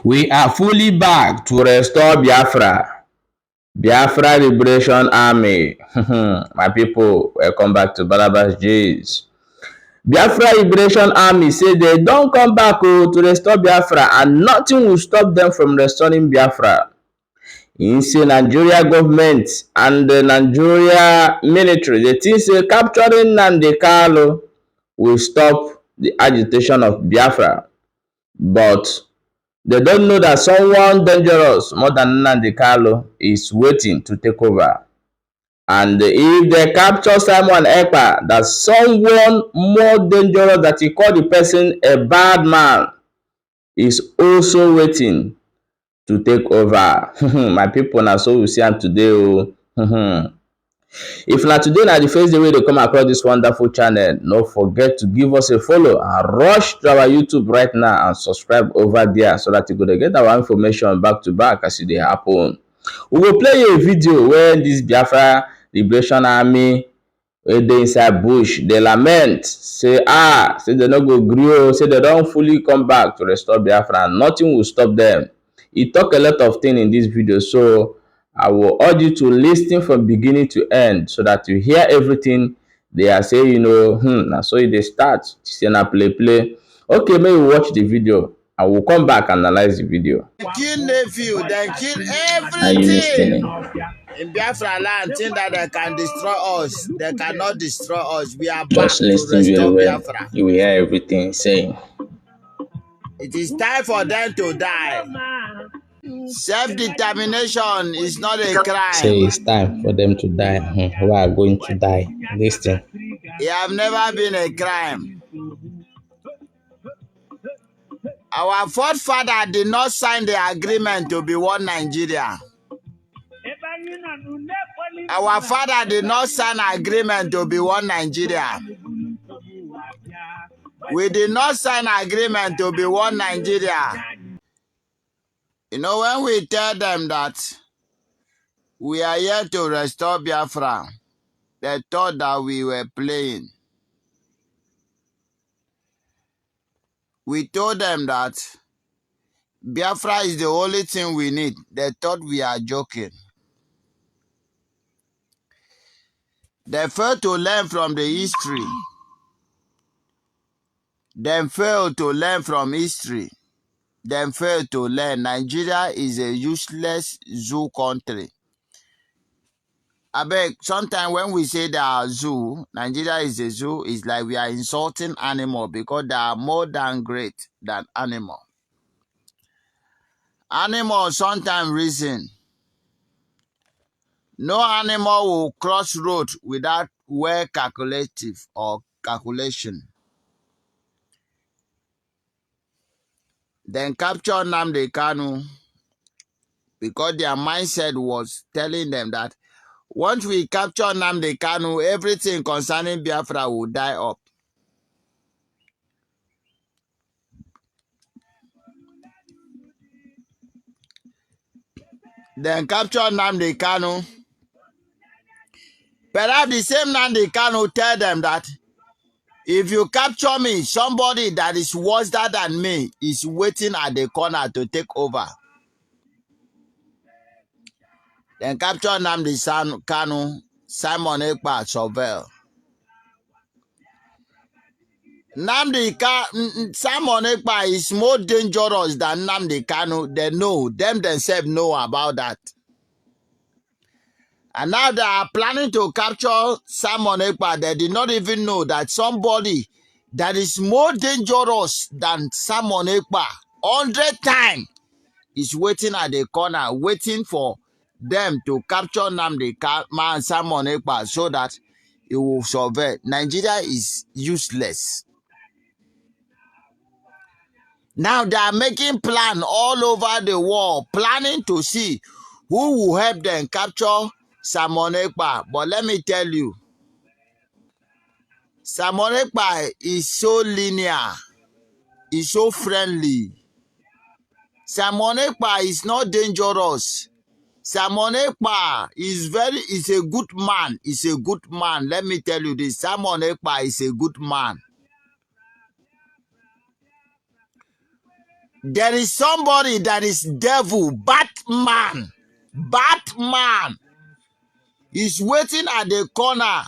We are fully back to restore Biafra. Biafra Liberation Army. My people, welcome back to Balabas J's. Biafra Liberation Army say they don't come back to restore Biafra and nothing will stop them from restoring Biafra. In say Nigeria government and the Nigeria military, they think say capturing Nnamdi Kanu will stop the agitation of Biafra. But they don't know that someone dangerous more than Nnamdi Kanu is waiting to take over. And if they capture Simon Ekpa, that someone more dangerous that he called the person a bad man is also waiting to take over. My people, now so we see am today. If na today na the first day wey dey come across this wonderful channel, no forget to give us a follow and rush to our YouTube right now and subscribe over there so that you go get our information back to back as e dey happen. We will play a video where this Biafra Liberation Army wey dey inside bush dey lament say say they no go gree, say they don fully come back to restore Biafra and nothing will stop them. He talk a lot of things in this video, so I will urge you to listen from beginning to end so that you hear everything they are saying. Now so they start say na play. Okay, may you watch the video. I will come back and analyze the video. Kill nephew, then kill everything in Biafra land. Think that they can destroy us. They cannot destroy us. We are back to restore Biafra. You will hear everything saying. It is time for them to die. Self-determination is not a crime. Say it's time for them to die. We are going to die. Listen. It have never been a crime. Our forefather did not sign the agreement to be one Nigeria. Our father did not sign an agreement to be one Nigeria. We did not sign an agreement to be one Nigeria. You know, when we tell them that we are here to restore Biafra, they thought that we were playing. We told them that Biafra is the only thing we need. They thought we are joking. They failed to learn from the history. They failed to learn from history. They failed to learn Nigeria is a useless zoo country. I beg, sometimes when we say that our zoo, Nigeria is a zoo, it's like we are insulting animals because they are more than great than animals. Animals sometimes reason. No animal will cross road without well calculative or calculation. Then capture Nnamdi Kanu because their mindset was telling them that once we capture Nnamdi Kanu, everything concerning Biafra will die up. Then capture Nnamdi Kanu. Perhaps the same Nnamdi Kanu tell them that if you capture me, somebody that is worse than me is waiting at the corner to take over. Then capture Nnamdi Kanu, Simon Ekpa surveil. Simon Ekpa is more dangerous than Nnamdi Kanu. They know, them themselves know about that. And now they are planning to capture Simon Ekpa. They did not even know that somebody that is more dangerous than Simon Ekpa 100 times is waiting at the corner, waiting for them to capture Simon Ekpa so that it will survive. Nigeria is useless. Now they are making plans all over the world, planning to see who will help them capture Simon Ekpa. But let me tell you, Simon Ekpa is so linear, is so friendly. Simon Ekpa is not dangerous. Simon Ekpa is a good man. Is a good man. Let me tell you this. Simon Ekpa is a good man. There is somebody that is devil, Batman. Batman is waiting at the corner.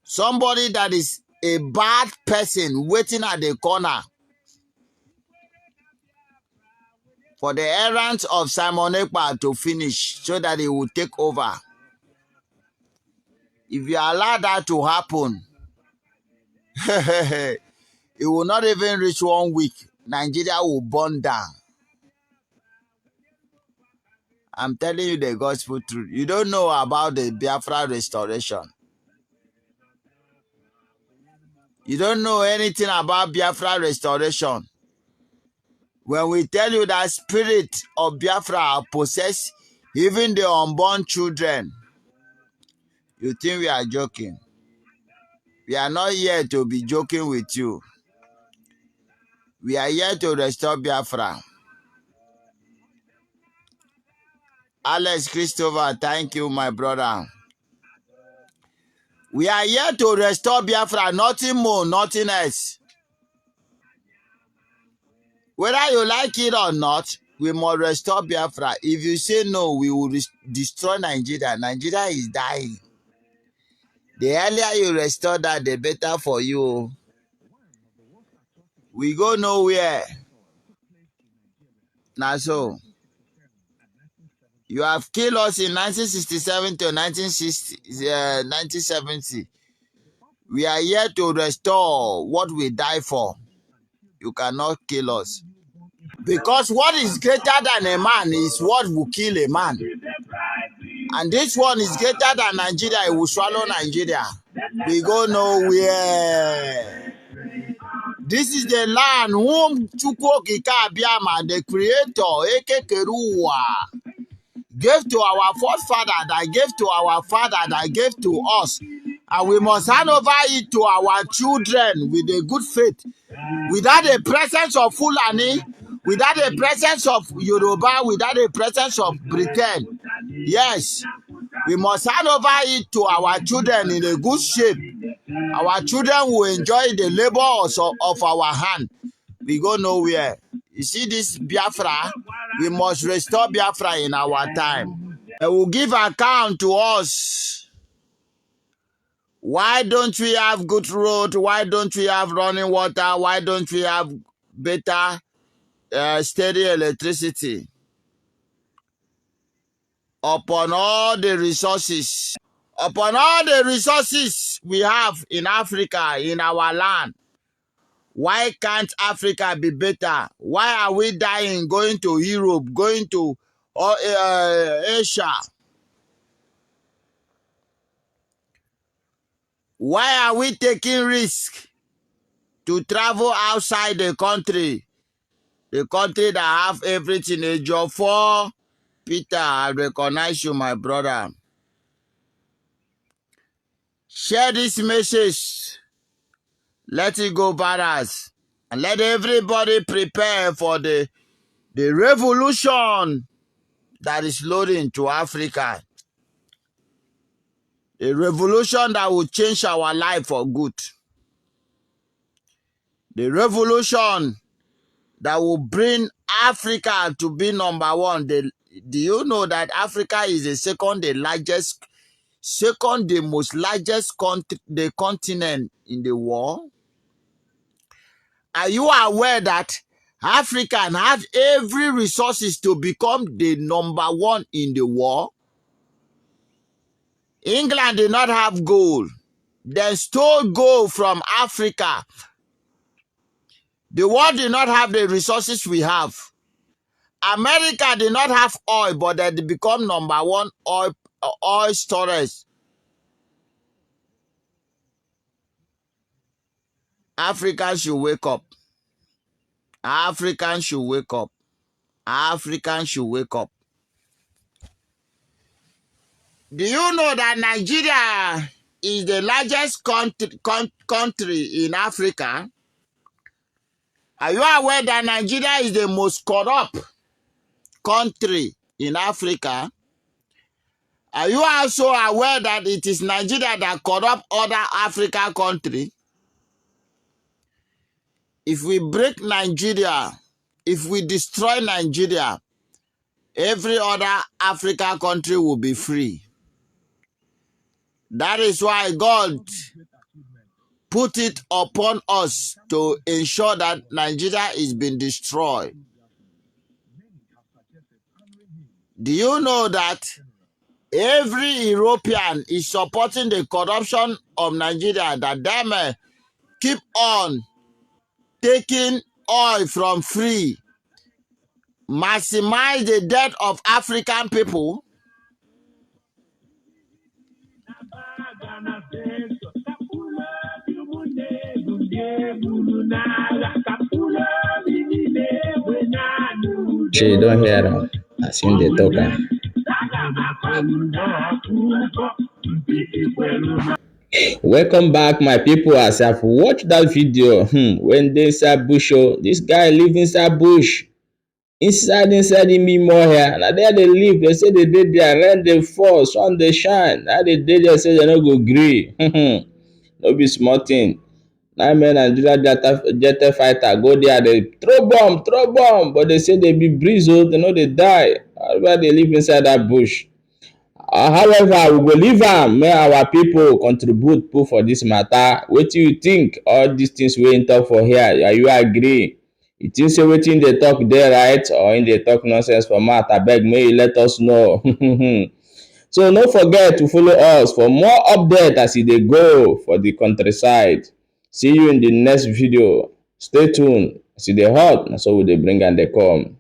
Somebody that is a bad person waiting at the corner for the errands of Simon Ekpa to finish so that he will take over. If you allow that to happen, it will not even reach 1 week. Nigeria will burn down. I'm telling you the gospel truth. You don't know about the Biafra restoration. You don't know anything about Biafra restoration. When we tell you that spirit of Biafra possess even the unborn children, you think we are joking. We are not here to be joking with you. We are here to restore Biafra. Alex Christopher, thank you, my brother. We are here to restore Biafra, nothing more, nothing else. Whether you like it or not, we must restore Biafra. If you say no, we will destroy Nigeria. Nigeria is dying. The earlier you restore that, the better for you. We go nowhere. Now so, you have killed us in 1967 to 1970. We are here to restore what we die for. You cannot kill us. Because what is greater than a man is what will kill a man. And this one is greater than Nigeria. It will swallow Nigeria. We go nowhere. This is the land whom Chukwokika Abiyama, the creator, Eke Keruwa, gave to our forefather, that gave to our father, that gave to us. And we must hand over it to our children with a good faith. Without the presence of Fulani, without the presence of Yoruba, without the presence of Britain. Yes, we must hand over it to our children in a good shape. Our children will enjoy the labors of our hand. We go nowhere. You see this Biafra, we must restore Biafra in our time. They will give account to us. Why don't we have good road? Why don't we have running water? Why don't we have better steady electricity? Upon all the resources we have in Africa, in our land, why can't Africa be better? Why are we dying, going to Europe, going to Asia? Why are we taking risk to travel outside the country that have everything? A job for Peter, I recognize you, my brother. Share this message. Let it go badass. And let everybody prepare for the revolution that is loading to Africa. A revolution that will change our life for good. The revolution that will bring Africa to be number one. Do you know that Africa is the most largest continent in the world? Are you aware that Africa has every resources to become the number one in the world? England did not have gold. They stole gold from Africa. The world did not have the resources we have. America did not have oil, but they become number one oil storage. Africans should wake up. Africans should wake up. Africans should wake up. Do you know that Nigeria is the largest country in Africa? Are you aware that Nigeria is the most corrupt country in Africa? Are you also aware that it is Nigeria that corrupt other African countries? if we break Nigeria, if we destroy Nigeria, every other African country will be free. That is why God put it upon us to ensure that Nigeria is being destroyed. Do you know that every European is supporting the corruption of Nigeria, that they may keep on taking oil from free, maximize the death of African people? She don't hear them. As him they talk. Welcome back, my people. As I've watched that video, when they inside bush, this guy live inside bush. Inside him more here. Now there they live. They say they did there, rain they fall, sun they shine. Now they did there, say they no go gree. No be small thing. Now men Nigeria jet fighter go there, they throw bomb, but they say they be breeze, oh, they know they die. However, they live inside that bush. However, we go leave am make our people contribute put for this matter. Wetin you think? All these things wey him talk for here, are you agree? You think say wetin dey talk dey right, or him dey talk nonsense for mouth? Abeg make you let us know. So no forget to follow us for more update as e dey go for the countryside. See you in the next video. Stay tuned. As e dey hot, na so we dey bring am dey come.